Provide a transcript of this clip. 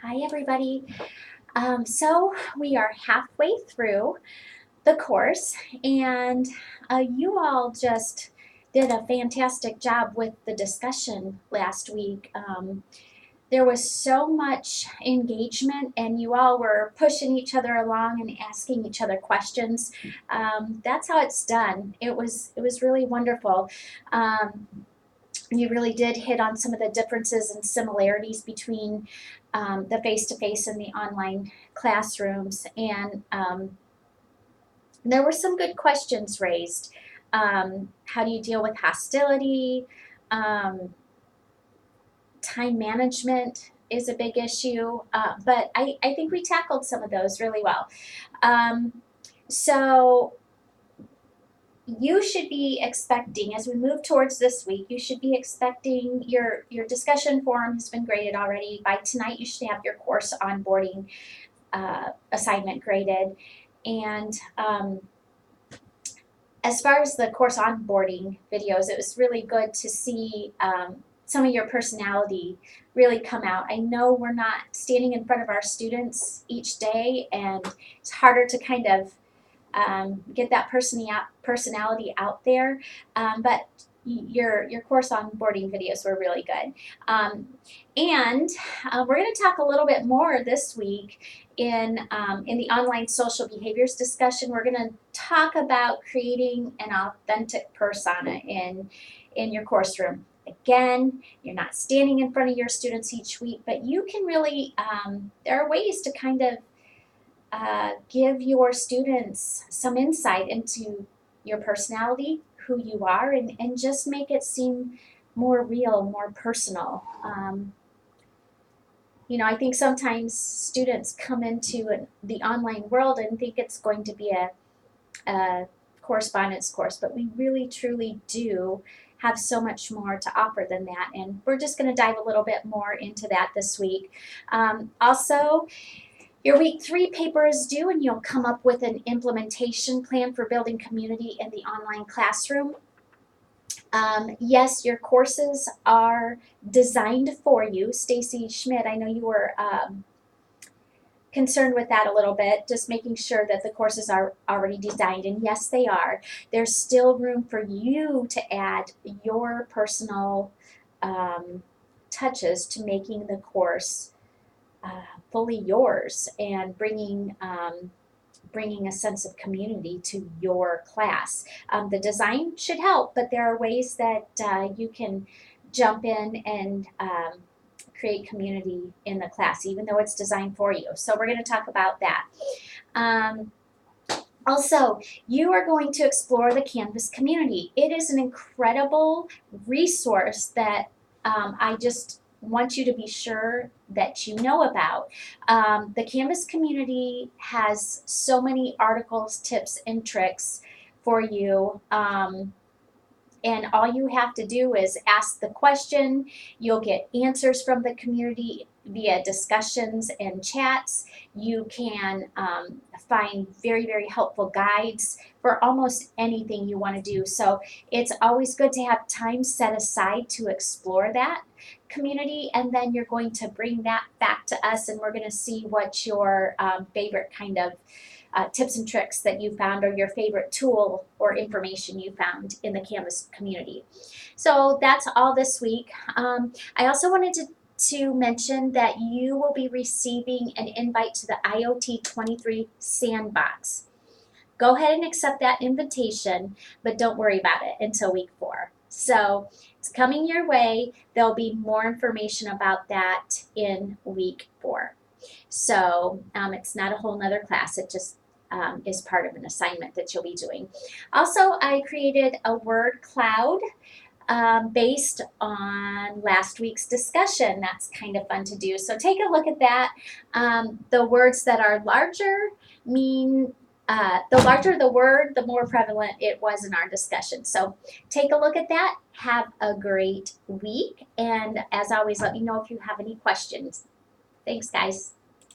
Hi, everybody. So we are halfway through the course, and you all just did a fantastic job with the discussion last week. There was so much engagement, and you all were pushing each other along and asking each other questions. That's how it's done. It was really wonderful. Um, you really did hit on some of the differences and similarities between the face-to-face and the online classrooms, and there were some good questions raised. How do you deal with hostility? Um, Time management is a big issue, but I think we tackled some of those really well. So you should be expecting, as we move towards this week, you should be expecting your discussion forum has been graded already. By tonight, you should have your course onboarding assignment graded. And as far as the course onboarding videos, it was really good to see some of your personality really come out. I know we're not standing in front of our students each day, and it's harder to kind of get that personality out there. But your course onboarding videos were really good. And we're going to talk a little bit more this week in the online social behaviors discussion. We're going to talk about creating an authentic persona in your course room. Again, you're not standing in front of your students each week, but you can really, there are ways to kind of give your students some insight into your personality, who you are, and just make it seem more real, more personal. I think sometimes students come into the online world and think it's going to be a correspondence course, but we really truly do have so much more to offer than that, and we're just going to dive a little bit more into that this week. Also, your week 3 paper is due, and you'll come up with an implementation plan for building community in the online classroom. Yes, your courses are designed for you. Stacy Schmidt, I know you were concerned with that a little bit, just making sure that the courses are already designed, and yes, they are. There's still room for you to add your personal touches to making the course fully yours and bringing a sense of community to your class. The design should help, but there are ways that you can jump in and create community in the class, even though it's designed for you. So we're going to talk about that. Also, you are going to explore the Canvas community. It is an incredible resource that I just want you to be sure that you know about. The Canvas community has so many articles, tips, and tricks for you. And all you have to do is ask the question. You'll get answers from the community via discussions and chats. You can find very, very helpful guides for almost anything you want to do. So it's always good to have time set aside to explore that community, and then you're going to bring that back to us, and we're going to see what your favorite kind of tips and tricks that you found, or your favorite tool or information you found in the Canvas community. So that's all this week. I also wanted to mention that you will be receiving an invite to the IOT 23 Sandbox. Go ahead and accept that invitation, but don't worry about it until week 4. So it's coming your way. There'll be more information about that in week 4. So it's not a whole nother class. It just is part of an assignment that you'll be doing. Also, I created a word cloud based on last week's discussion. That's kind of fun to do. So take a look at that. The words that are larger mean the larger the word, the more prevalent it was in our discussion. So take a look at that. Have a great week. And as always, let me know if you have any questions. Thanks, guys.